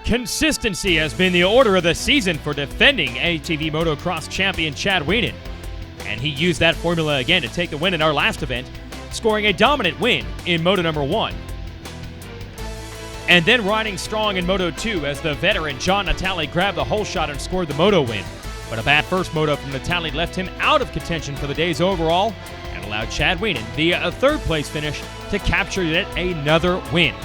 Consistency has been the order of the season for defending ATV Motocross champion Chad Weenan. And he used that formula again to take the win in our last event, scoring a dominant win in Moto One. And then riding strong in Moto Two as the veteran John Natale grabbed the hole shot and scored the Moto win. But a bad first moto from Natale left him out of contention for the day's overall and allowed Chad Weenan, via a third place finish, to capture yet another win.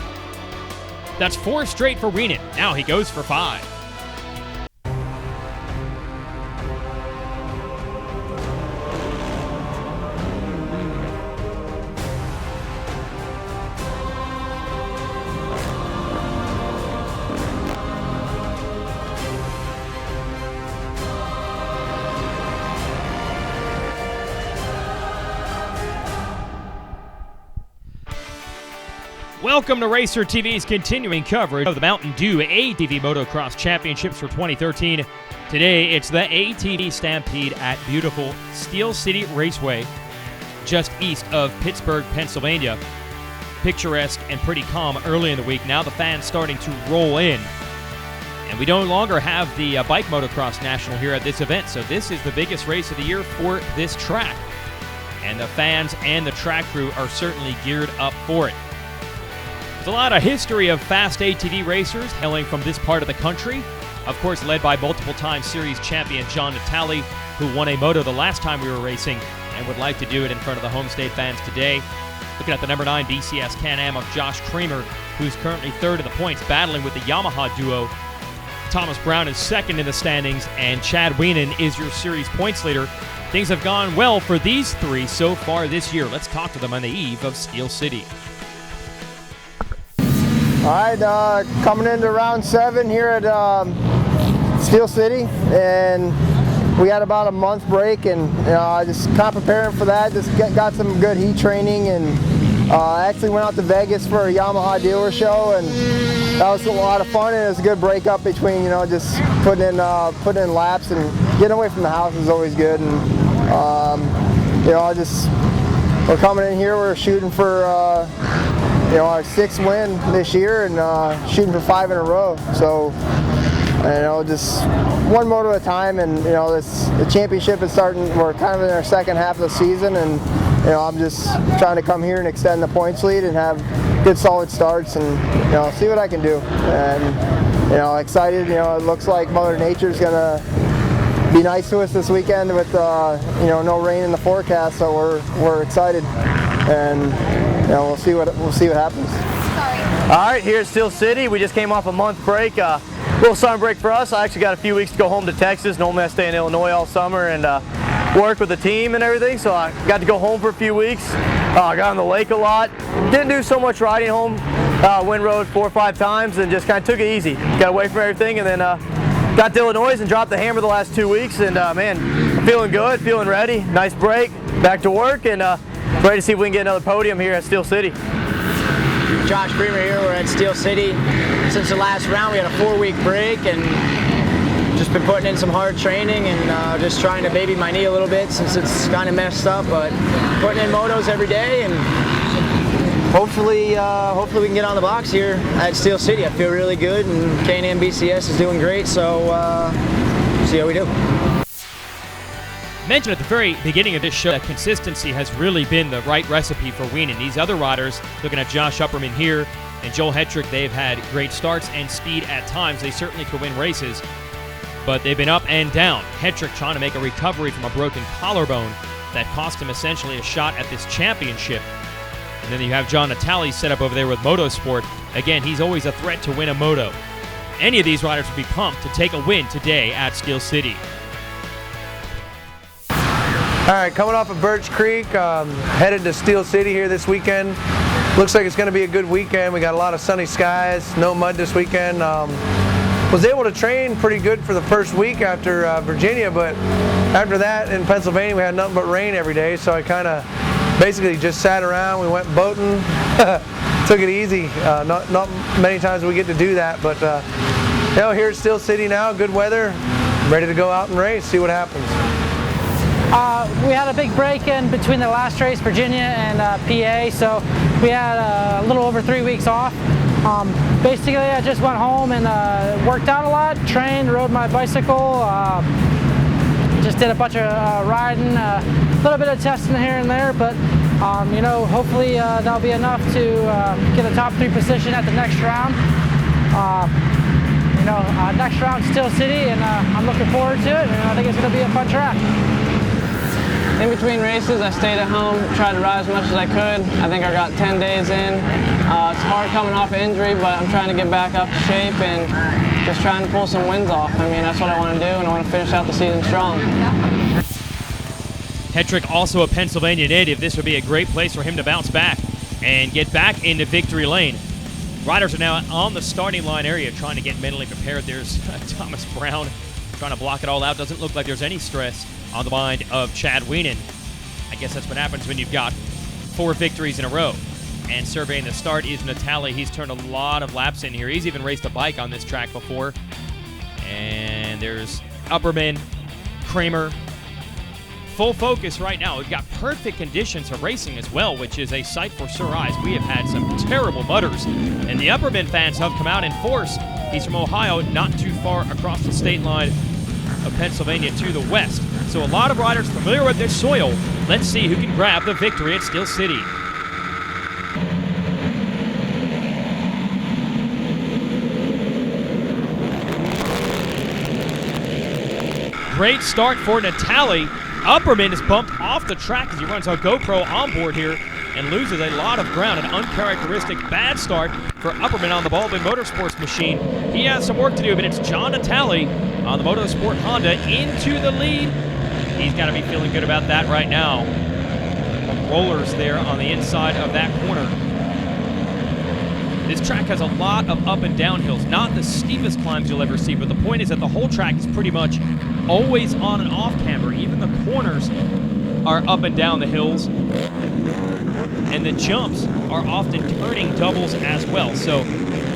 That's 4 straight for Weenan. Now he goes for 5. Welcome to Racer TV's continuing coverage of the Mountain Dew ATV Motocross Championships for 2013. Today, it's the ATV Stampede at beautiful Steel City Raceway, just east of Pittsburgh, Pennsylvania. Picturesque and pretty calm early in the week. Now the fans starting to roll in. And we no longer have the Bike Motocross National here at this event, so this is the biggest race of the year for this track. And the fans and the track crew are certainly geared up for it. There's a lot of history of fast ATV racers hailing from this part of the country. Of course, led by multiple-time series champion John Natale, who won a moto the last time we were racing and would like to do it in front of the home state fans today. Looking at the number 9 BCS Can-Am of Josh Creamer, who's currently third in the points, battling with the Yamaha duo. Thomas Brown is second in the standings, and Chad Weenan is your series points leader. Things have gone well for these three so far this year. Let's talk to them on the eve of Steel City. All right, coming into round 7 here at Steel City, and we had about a month break, and just kind of preparing for that. Just got some good heat training, and actually went out to Vegas for a Yamaha dealer show, and that was a lot of fun. And it was a good breakup between just putting in laps, and getting away from the house is always good. And we're coming in here. We're shooting for our 6th win this year, and shooting for 5 in a row. So, just one moto at a time, and the championship is starting. We're kind of in our second half of the season, and I'm just trying to come here and extend the points lead and have good solid starts, and see what I can do. And excited. It looks like Mother Nature's gonna be nice to us this weekend with no rain in the forecast, so we're excited, and we'll see what happens. All right, here at Steel City, we just came off a month break. Little summer break for us. I actually got a few weeks to go home to Texas. Normally I stay in Illinois all summer and work with the team and everything, so I got to go home for a few weeks. I got on the lake a lot. Didn't do so much riding home. Went road 4 or 5 times and just kind of took it easy. Got away from everything, and then got to Illinois and dropped the hammer the last 2 weeks, and man, feeling good, feeling ready. Nice break, back to work, and ready to see if we can get another podium here at Steel City. Josh Creamer here. We're at Steel City. Since the last round, we had a 4-week break, and just been putting in some hard training, and just trying to baby my knee a little bit since it's kind of messed up, but putting in motos every day, and hopefully we can get on the box here at Steel City. I feel really good, and Can-Am BCS is doing great, so see how we do. Mentioned at the very beginning of this show that consistency has really been the right recipe for Weenan. These other riders, looking at Josh Upperman here and Joel Hetrick, they've had great starts and speed at times. They certainly could win races, but they've been up and down. Hetrick trying to make a recovery from a broken collarbone that cost him essentially a shot at this championship. And then you have John Natale set up over there with Motorsport. Again, he's always a threat to win a moto. Any of these riders would be pumped to take a win today at Steel City. All right, coming off of Birch Creek, headed to Steel City here this weekend. Looks like it's going to be a good weekend. We got a lot of sunny skies, no mud this weekend. Was able to train pretty good for the first week after Virginia, but after that in Pennsylvania we had nothing but rain every day, so I kind of basically just sat around. We went boating, took it easy. Not many times we get to do that, but here at Steel City now, good weather, ready to go out and race, see what happens. We had a big break in between the last race, Virginia and PA, so we had a little over 3 weeks off. Basically, I just went home and worked out a lot, trained, rode my bicycle, just did a bunch of riding, a little bit of testing here and there, but you know, hopefully that'll be enough to get a top 3 position at the next round. You know, next round Steel City, and I'm looking forward to it, and I think it's going to be a fun track. In between races, I stayed at home, tried to ride as much as I could. I think I got 10 days in. It's hard coming off an injury, but I'm trying to get back up to shape and just trying to pull some wins off. I mean, that's what I want to do, and I want to finish out the season strong. Hetrick, also a Pennsylvania native. This would be a great place for him to bounce back and get back into victory lane. Riders are now on the starting line area trying to get mentally prepared. There's Thomas Brown trying to block it all out. Doesn't look like there's any stress on the mind of Chad Weenan. I guess that's what happens when you've got 4 victories in a row. And surveying the start is Natali. He's turned a lot of laps in here. He's even raced a bike on this track before. And there's Upperman, Kramer. Full focus right now. We've got perfect conditions for racing as well, which is a sight for sore eyes. We have had some terrible mudders, and the Upperman fans have come out in force. He's from Ohio, not too far across the state line of Pennsylvania to the west. So a lot of riders familiar with this soil. Let's see who can grab the victory at Steel City. Great start for Natali. Upperman is bumped off the track as he runs a GoPro on board here and loses a lot of ground. An uncharacteristic bad start for Upperman on the Baldwin Motorsports machine. He has some work to do, but it's John Natali on the Motosport Honda into the lead. He's got to be feeling good about that right now. Rollers there on the inside of that corner. This track has a lot of up and down hills, not the steepest climbs you'll ever see, but the point is that the whole track is pretty much always on and off camber. Even the corners are up and down the hills, and the jumps are often turning doubles as well. So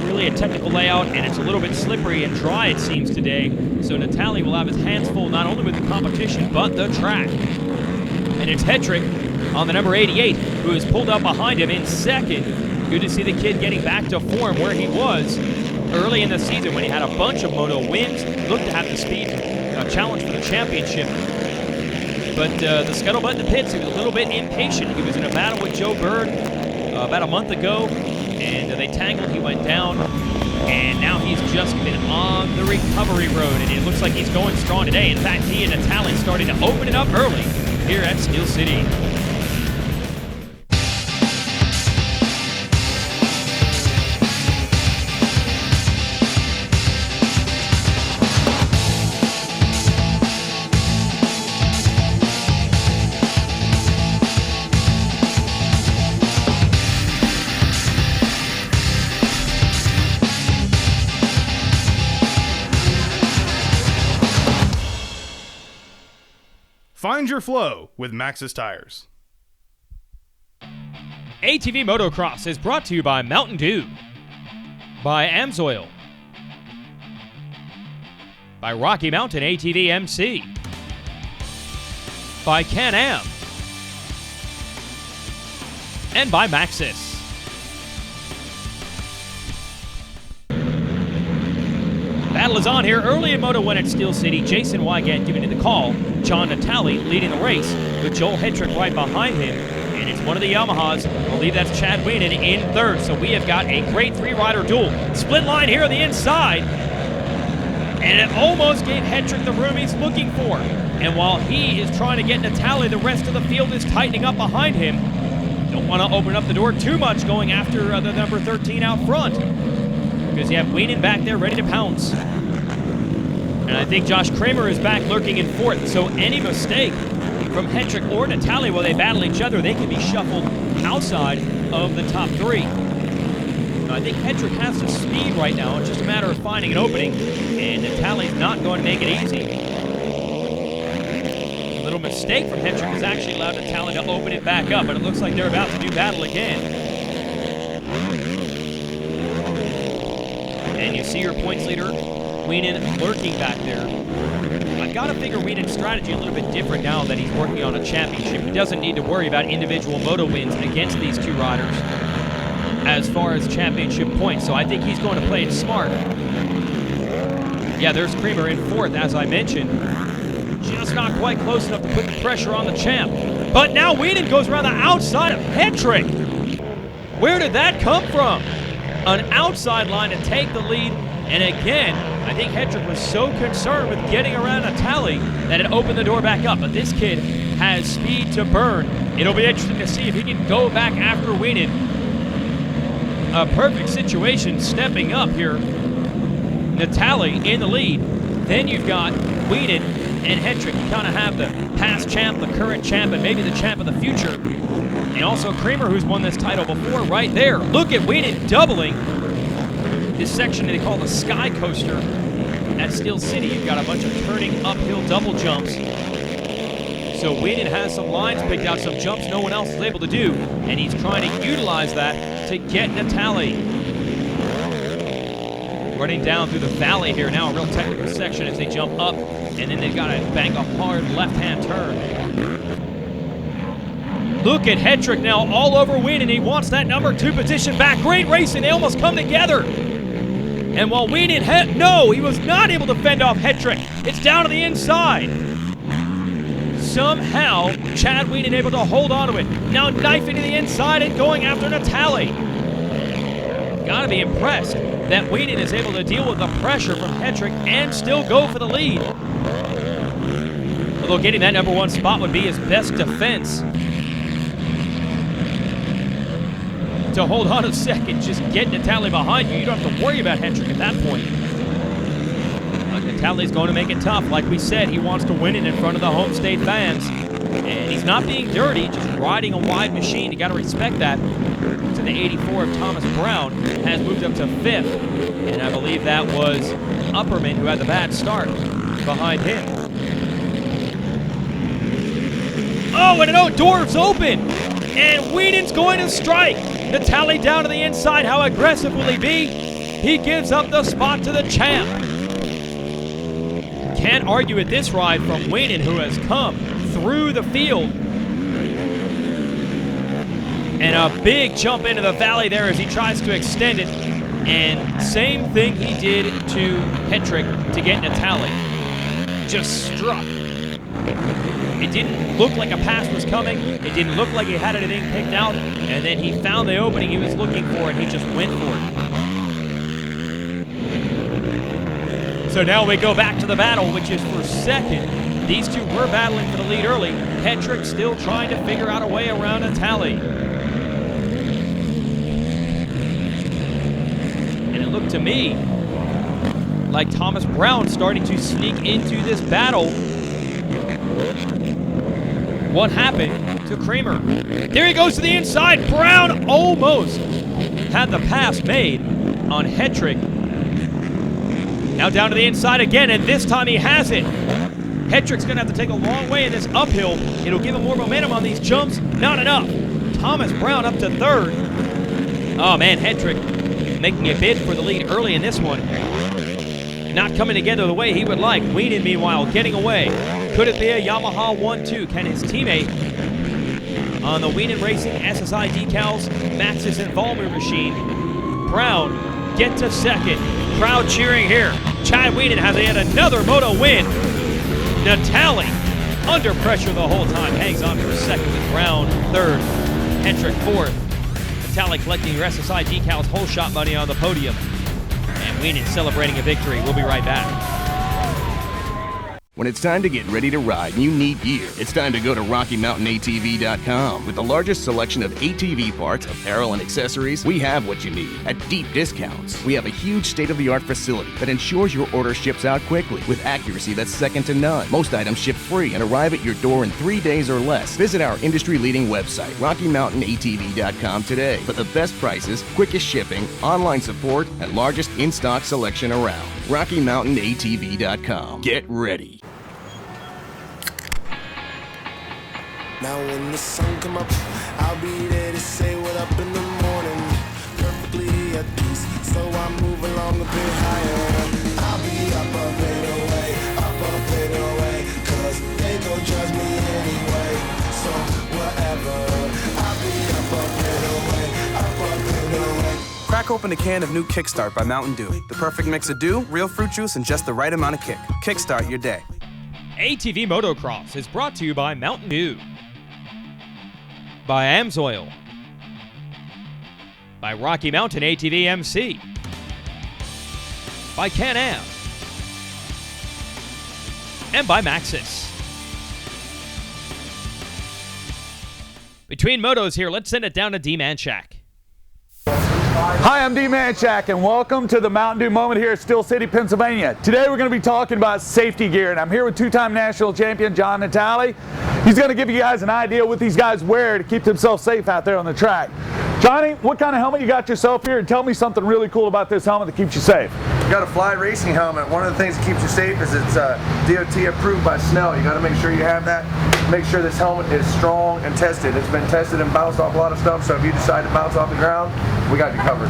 really a technical layout, and it's a little bit slippery and dry, it seems, today. So Natali will have his hands full not only with the competition, but the track. And it's Hetrick on the number 88, who is pulled up behind him in second. Good to see the kid getting back to form where he was early in the season when he had a bunch of Moto wins, looked to have the speed challenge for the championship. But the scuttlebutt in the pits, he was a little bit impatient. He was in a battle with Joe Bird about a month ago, and they tangled. He went down, and now he's just been on the recovery road, and it looks like he's going strong today. In fact, he and Natali starting to open it up early here at Steel City. Find your flow with Maxxis tires. ATV Motocross is brought to you by Mountain Dew, by Amsoil, by Rocky Mountain ATVMC, by Can-Am, and by Maxxis. Battle is on here early in Moto One at Steel City. Jason Wygant giving it the call. John Natali leading the race with Joel Hetrick right behind him. And it's one of the Yamahas. I believe that's Chad Weenan in third. So we have got a great 3-rider duel. Split line here on the inside. And it almost gave Hetrick the room he's looking for. And while he is trying to get Natali, the rest of the field is tightening up behind him. Don't want to open up the door too much going after the number 13 out front, because you have Weenan back there ready to pounce. And I think Josh Kramer is back lurking in fourth, so any mistake from Hetrick or Natali while they battle each other, they can be shuffled outside of the top 3. Now, I think Hetrick has the speed right now. It's just a matter of finding an opening, and Natali's not going to make it easy. A little mistake from Hetrick has actually allowed Natali to open it back up, but it looks like they're about to do battle again. And you see your points leader, Weenan, lurking back there. I've got to figure Weenan's strategy a little bit different now that he's working on a championship. He doesn't need to worry about individual moto wins against these 2 riders. as far as championship points, so I think he's going to play it smart. Yeah, there's Creamer in fourth, as I mentioned. Just not quite close enough to put the pressure on the champ. But now Weenan goes around the outside of Hetrick. Where did that come from? An outside line to take the lead. And again, I think Hetrick was so concerned with getting around Natali that it opened the door back up. But this kid has speed to burn. It'll be interesting to see if he can go back after Weenan. A perfect situation stepping up here. Natali in the lead. Then you've got Weenan and Hetrick. You kind of have the past champ, the current champ, and maybe the champ of the future. And also Creamer, who's won this title before, right there. Look at Weenan doubling this section they call the Sky Coaster at Steel City. You've got a bunch of turning uphill double jumps. So Weenan has some lines picked out, some jumps no one else is able to do, and he's trying to utilize that to get Natali. Running down through the valley here now, a real technical section as they jump up, and then they've got to bank a hard left-hand turn. Look at Hetrick now all over Weenan. He wants that number 2 position back. Great racing. They almost come together. And while Weenan he was not able to fend off Hetrick. It's down to the inside. Somehow, Chad Weenan able to hold on to it. Now knifing to the inside and going after Natali. Gotta be impressed that Weenan is able to deal with the pressure from Hetrick and still go for the lead. Although getting that number 1 spot would be his best defense. To hold on a second, just get Natali behind you. You don't have to worry about Hetrick at that point. But Natali's going to make it tough. Like we said, he wants to win it in front of the home state fans. And he's not being dirty, just riding a wide machine. You got to respect that. So the 84 of Thomas Brown has moved up to 5th. And I believe that was Upperman who had the bad start behind him. Oh, and no, door's open. And Weenan's going to strike. Natali down to the inside. How aggressive will he be? He gives up the spot to the champ. Can't argue with this ride from Weenan, who has come through the field. And a big jump into the valley there as he tries to extend it. And same thing he did to Hetrick to get Natali. Just struck. It didn't look like a pass was coming. It didn't look like he had anything picked out. And then he found the opening he was looking for, and he just went for it. So now we go back to the battle, which is for second. These two were battling for the lead early. Hetrick still trying to figure out a way around Natali. And it looked to me like Thomas Brown starting to sneak into this battle. What happened to Creamer? There he goes to the inside. Brown almost had the pass made on Hetrick. Now down to the inside again, and this time he has it. Hetrick's going to have to take a long way in this uphill. It'll give him more momentum on these jumps. Not enough. Thomas Brown up to 3rd. Oh, man, Hetrick making a bid for the lead early in this one. Not coming together the way he would like. Weenan, meanwhile, getting away. Could it be a Yamaha 1-2? Can his teammate on the Weenan Racing SSI decals, Maxxis and Vollmer machine, Brown, get to second? Crowd cheering here. Chad Weenan has yet another moto win. Natali, under pressure the whole time, hangs on for second with Brown 3rd, Hetrick 4th. Natali collecting your SSI decals whole shot money on the podium. And Weenan celebrating a victory. We'll be right back. When it's time to get ready to ride and you need gear, it's time to go to RockyMountainATV.com. With the largest selection of ATV parts, apparel, and accessories, we have what you need at deep discounts. We have a huge state-of-the-art facility that ensures your order ships out quickly with accuracy that's second to none. Most items ship free and arrive at your door in 3 days or less. Visit our industry-leading website, RockyMountainATV.com today for the best prices, quickest shipping, online support, and largest in-stock selection around. RockyMountainATV.com. Get ready. Now when the sun come up, I'll be there to say what up in the morning. Perfectly at peace, so I move along a bit higher. I'll be up a bit away, cause they gon' judge me anyway. So whatever, I'll be up a bit away. Crack open a can of new Kickstart by Mountain Dew. The perfect mix of dew, real fruit juice, and just the right amount of kick. Kickstart your day. ATV Motocross is brought to you by Mountain Dew, by Amsoil, by Rocky Mountain ATVMC, by Can-Am, and by Maxxis. Between motos here, let's send it down to D Manchak. Hi, I'm D Manchak, and welcome to the Mountain Dew moment here at Steel City, Pennsylvania. Today we're going to be talking about safety gear, and I'm here with two-time national champion John Natale. He's going to give you guys an idea what these guys wear to keep themselves safe out there on the track. Johnny, what kind of helmet you got yourself here? And tell me something really cool about this helmet that keeps you safe. You got a Fly racing helmet. One of the things that keeps you safe is it's DOT approved by Snell. You got to make sure you have that. Make sure this helmet is strong and tested. It's been tested and bounced off a lot of stuff, so if you decide to bounce off the ground, we got you covered.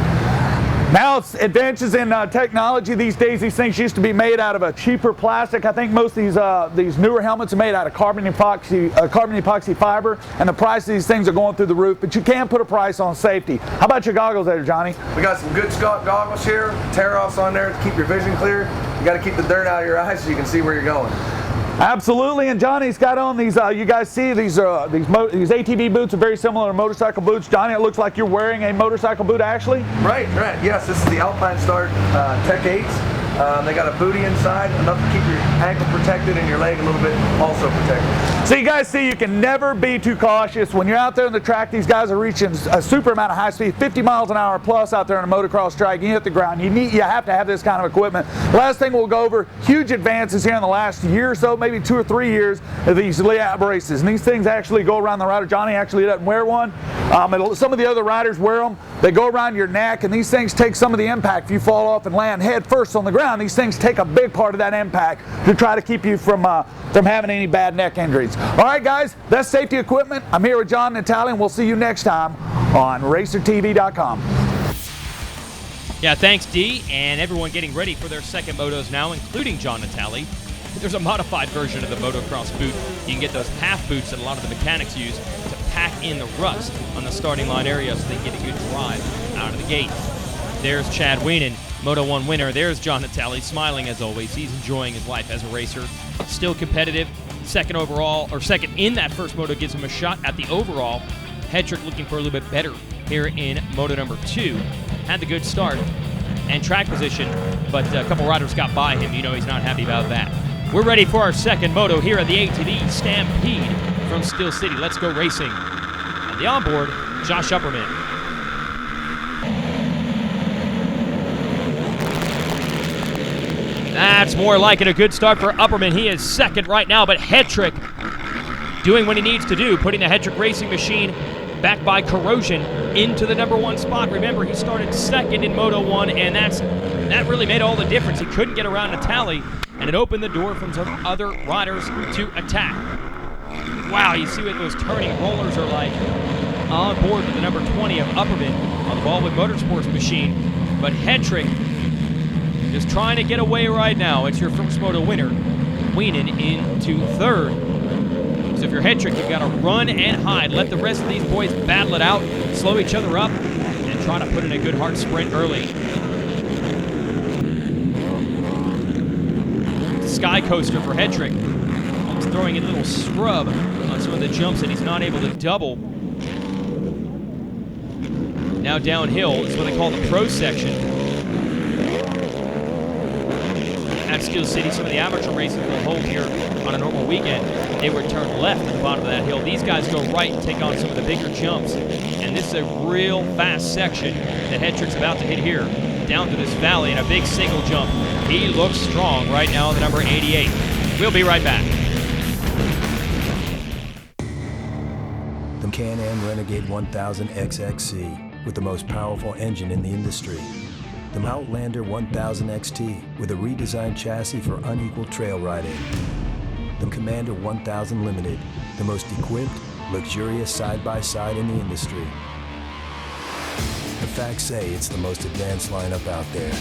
Now it's advances in technology these days. These things used to be made out of a cheaper plastic. I think most of these newer helmets are made out of carbon epoxy fiber, and the price of these things are going through the roof, but you can put a price on safety. How about your goggles there, Johnny? We got some good Scott goggles here, tear-offs on there to keep your vision clear. You got to keep the dirt out of your eyes so you can see where you're going. Absolutely, and Johnny's got on these, you guys see these ATV boots are very similar to motorcycle boots. Johnny, it looks like you're wearing a motorcycle boot actually? Right, yes, this is the Alpine Start Tech 8s. They got a booty inside, enough to keep your ankle protected and your leg a little bit also protected. So you guys see, you can never be too cautious. When you're out there on the track, these guys are reaching a super amount of high speed, 50 miles an hour plus out there on a motocross track. You hit the ground, you have to have this kind of equipment. Last thing we'll go over, huge advances here in the last year or so, maybe 2 or 3 years, of these lay-out braces. And these things actually go around the rider. Johnny actually doesn't wear one. Some of the other riders wear them. They go around your neck, and these things take some of the impact. If you fall off and land head first on the ground, these things take a big part of that impact to try to keep you from having any bad neck injuries. All right, guys, that's safety equipment. I'm here with John Natale, and we'll see you next time on RacerTV.com. Yeah, thanks, D, and everyone getting ready for their second motos now, including John Natale. There's a modified version of the motocross boot. You can get those half boots that a lot of the mechanics use to pack in the rust on the starting line area so they can get a good drive out of the gate. There's Chad Weenan, Moto One winner. There's John Natale, smiling as always. He's enjoying his life as a racer. Still competitive. Second overall, or second in that first moto, gives him a shot at the overall. Hetrick looking for a little bit better here in Moto number 2. Had the good start and track position, but a couple riders got by him. You know he's not happy about that. We're ready for our second moto here at the ATV Stampede from Steel City. Let's go racing. On the onboard, Josh Upperman. That's more like it. A good start for Upperman. He is second right now, but Hetrick doing what he needs to do, putting the Hetrick racing machine back by Corrosion into the number 1 spot. Remember, he started second in Moto 1, and that really made all the difference. He couldn't get around Natale, and it opened the door for some other riders to attack. Wow, you see what those turning rollers are like on board with the number 20 of Upperman on the Baldwin Motorsports machine. But Hetrick is trying to get away right now. It's your first moto winner, Weenan into third. So if you're Hetrick, you've got to run and hide. Let the rest of these boys battle it out, slow each other up, and try to put in a good hard sprint early. Sky coaster for Hetrick. He's throwing a little scrub on some of the jumps that he's not able to double. Now downhill is what they call the pro section. At Steel City, some of the amateur races will hold here on a normal weekend. They would turn left at the bottom of that hill. These guys go right and take on some of the bigger jumps. And this is a real fast section that Hetrick's about to hit here. Down to this valley in a big single jump. He looks strong right now in the number 88. We'll be right back. The Can-Am Renegade 1000 XXC with the most powerful engine in the industry. The Outlander 1000 XT with a redesigned chassis for unequal trail riding. The Commander 1000 Limited, the most equipped, luxurious side-by-side in the industry. The facts say it's the most advanced lineup out there.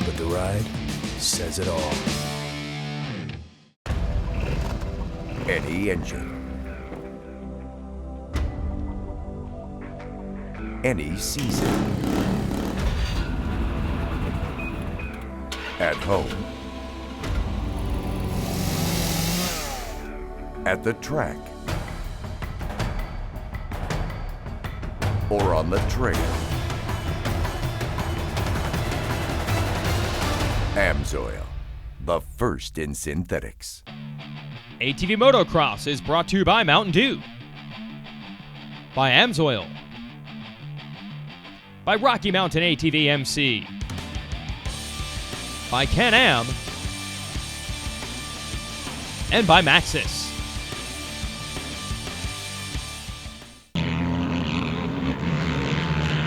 But the ride says it all. Any engine. any season. At home, at the track, or on the trail, Amsoil, the first in synthetics. ATV Motocross is brought to you by Mountain Dew, by Amsoil, by Rocky Mountain ATVMC, by Can-Am, and by Maxxis.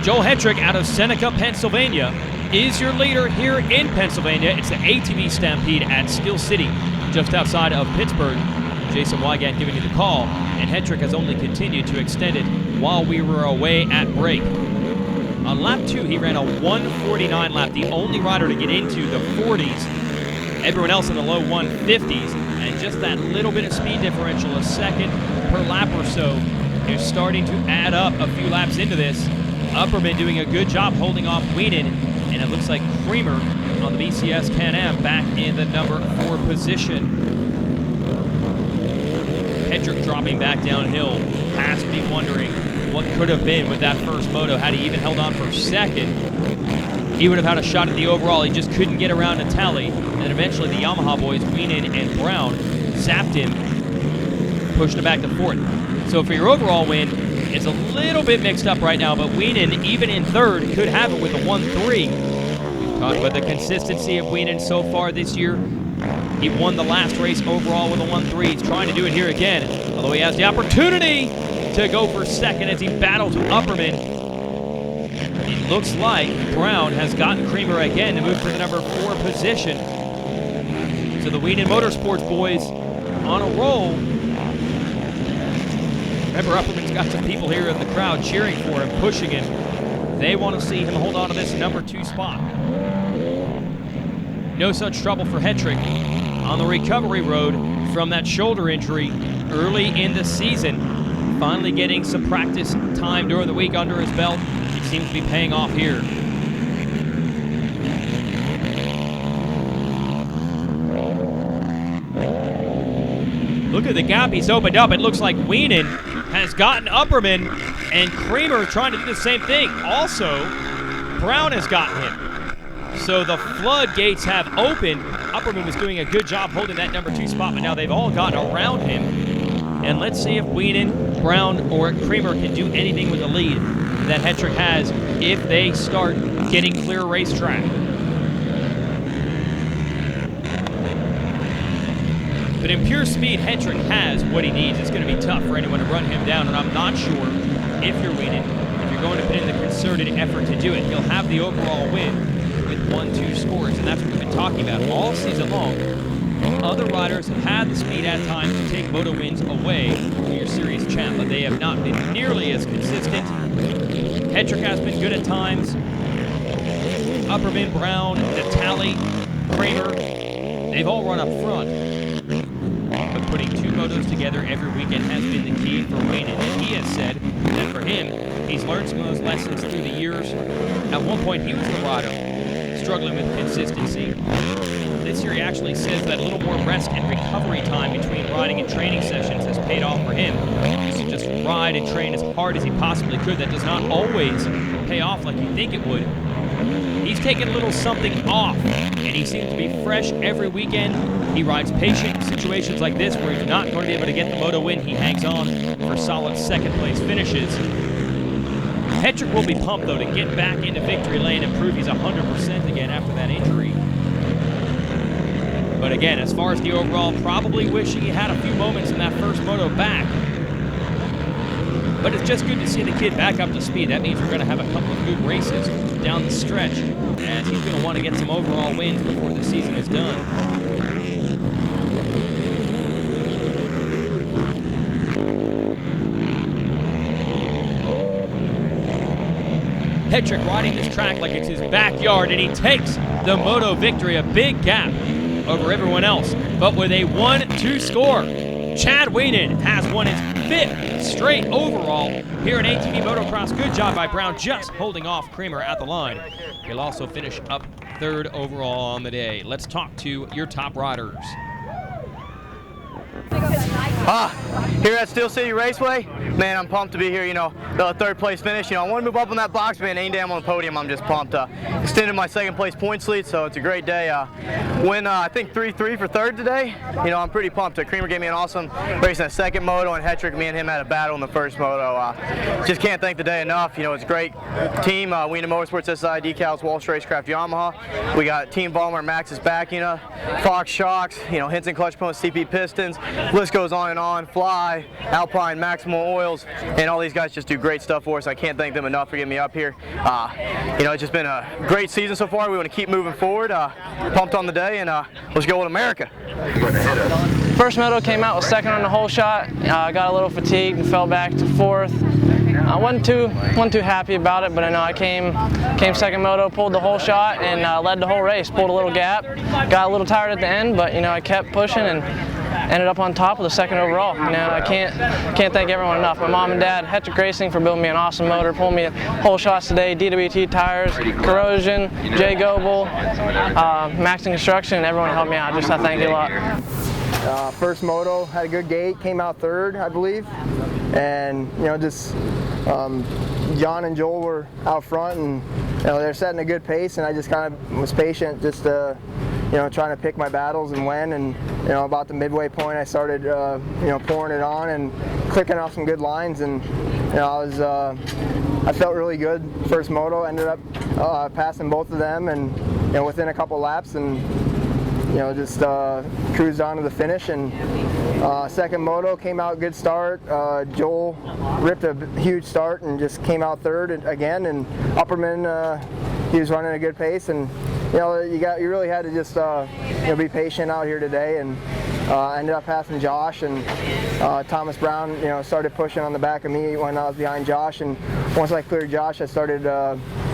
Joel Hetrick out of Seneca, Pennsylvania is your leader here in Pennsylvania. It's the ATV Stampede at Steel City, just outside of Pittsburgh. Jason Wygant giving you the call, and Hetrick has only continued to extend it while we were away at break. On lap 2, he ran a 1:49 lap, the only rider to get into the 40s. Everyone else in the low 150s, and just that little bit of speed differential, a second per lap or so, is starting to add up a few laps into this. Upperman doing a good job holding off Weenan, and it looks like Creamer on the BCS Can-Am back in the number 4 position. Hetrick dropping back downhill has me wondering what could have been with that first moto. Had he even held on for second, he would have had a shot at the overall. He just couldn't get around to tally, and then eventually the Yamaha boys, Weenan and Brown, zapped him, pushed him back to 4th. So for your overall win, it's a little bit mixed up right now, but Weenan, even in 3rd, could have it with a 1-3. We've talked about the consistency of Weenan so far this year. He won the last race overall with a 1-3. He's trying to do it here again, although he has the opportunity to go for second as he battles with Upperman. It looks like Brown has gotten Creamer again to move to the number 4 position. So the Weenan Motorsports boys on a roll. Remember, Upperman's got some people here in the crowd cheering for him, pushing him. They want to see him hold on to this number 2 spot. No such trouble for Hetrick on the recovery road from that shoulder injury early in the season. Finally getting some practice time during the week under his belt. It seems to be paying off here. Look at the gap he's opened up. It looks like Weenan has gotten Upperman, and Creamer trying to do the same thing. Also, Brown has gotten him. So the floodgates have opened. Upperman was doing a good job holding that number 2 spot, but now they've all gotten around him. And let's see if Weenan, Brown, or Creamer can do anything with the lead that Hetrick has if they start getting clear racetrack. But in pure speed, Hetrick has what he needs. It's going to be tough for anyone to run him down, and I'm not sure if you're Weenan, if you're going to put in the concerted effort to do it. He'll have the overall win with 1-2 scores, and that's what we've been talking about all season long. Other riders have had the speed at times to take moto wins away from your series champ, but they have not been nearly as consistent. Hetrick has been good at times. Upperman, Brown, Natali, Creamer, they've all run up front. But putting 2 motos together every weekend has been the key for Weenan. And he has said that for him, he's learned some of those lessons through the years. At one point, he was the rider struggling with consistency. This year, he actually says that a little more rest and recovery time between riding and training sessions has paid off for him. So just ride and train as hard as he possibly could. That does not always pay off like you think it would. He's taken a little something off, and he seems to be fresh every weekend. He rides patient in situations like this where he's not going to be able to get the moto win. He hangs on for solid second-place finishes. Hetrick will be pumped, though, to get back into victory lane and prove he's 100% again after that injury. But again, as far as the overall, probably wishing he had a few moments in that first moto back. But it's just good to see the kid back up to speed. That means we're going to have a couple of good races down the stretch, as he's going to want to get some overall wins before the season is done. Hetrick riding this track like it's his backyard, and he takes the moto victory, a big gap over everyone else, but with a 1-2 score. Chad Weenan has won his 5th straight overall here in ATV Motocross. Good job by Brown, just holding off Kramer at the line. He'll also finish up 3rd overall on the day. Let's talk to your top riders. Here at Steel City Raceway, man, I'm pumped to be here. You know, the 3rd place finish. You know, I want to move up on that box, man. Ain't damn on the podium. I'm just pumped. Extended my 2nd place points lead, so it's a great day. Win, I think 3-3 for 3rd today. You know, I'm pretty pumped. Creamer gave me an awesome race in the 2nd moto, and Hetrick, me and him had a battle in the 1st moto. Just can't thank the day enough. You know, it's a great team. Weenan Motorsports, SI Decals, Walsh Racecraft, Yamaha. We got Team Ballmer, Max is back. You know, Fox Shocks. You know, Henson Clutch Pumps, CP Pistons. List goes on and on. Fly, Alpine, Maximal Oils, and all these guys just do great stuff for us. I can't thank them enough for getting me up here. You know, it's just been a great season so far. We want to keep moving forward. Pumped on the day, and let's go with America. First moto came out with 2nd on the whole shot. Got a little fatigued and fell back to 4th. I wasn't too happy about it, but I know I came 2nd moto, pulled the whole shot, and led the whole race. Pulled a little gap, got a little tired at the end, but you know I kept pushing and ended up on top of the 2nd overall. You know, I can't thank everyone enough. My mom and dad, Hetrick Racing, for building me an awesome motor, pulling me whole shots today, DWT tires, Corrosion, Jay Goebel, Max Construction, and everyone helped me out. Just I thank you a lot. First moto, had a good gate, came out 3rd, I believe. And, you know, just John and Joel were out front, and you know, they're setting a good pace, and I just kind of was patient, just you know, trying to pick my battles and win. And you know, about the midway point, I started you know, pouring it on and clicking off some good lines, and you know, I felt really good. First moto, ended up passing both of them, and you know, within a couple laps, and you know, just cruised on to the finish. And 2nd moto came out good start. Joel ripped a huge start and just came out 3rd again. And Upperman, he was running a good pace. And you know, you really had to just you know, be patient out here today. And ended up passing Josh, and Thomas Brown, you know, started pushing on the back of me when I was behind Josh. And once I cleared Josh, I started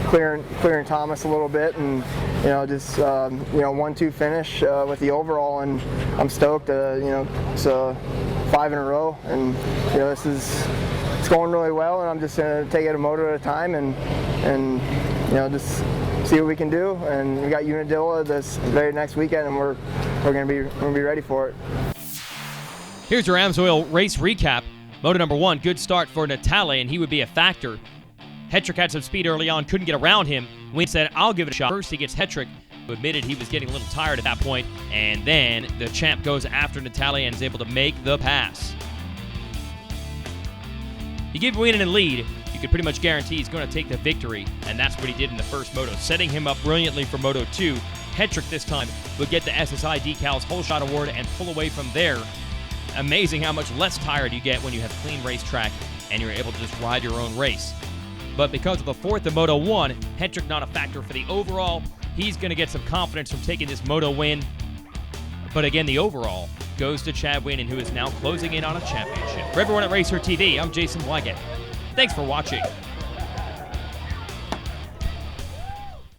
clearing Thomas a little bit, and you know, just you know, 1-2 finish with the overall, and I'm stoked. You know, it's 5 in a row, and you know, it's going really well, and I'm just gonna take it a moto at a time, and you know, just see what we can do. And we got Unadilla this very next weekend, and we're gonna be ready for it. Here's your AMSOIL race recap. Moto number 1, good start for Natale, and he would be a factor. Hetrick had some speed early on, couldn't get around him. Weenan said, I'll give it a shot. First, he gets Hetrick, who admitted he was getting a little tired at that point, and then the champ goes after Natale and is able to make the pass. You give Weenan a lead, you can pretty much guarantee he's going to take the victory, and that's what he did in the first moto, setting him up brilliantly for Moto 2. Hetrick this time would get the SSI Decals Whole Shot Award and pull away from there. Amazing how much less tired you get when you have clean racetrack and you're able to just ride your own race. But because of the 4th of Moto 1, Hetrick not a factor for the overall. He's going to get some confidence from taking this moto win. But again, the overall goes to Chad Weenan, who is now closing in on a championship. For everyone at Racer TV, I'm Jason Wygant. Thanks for watching.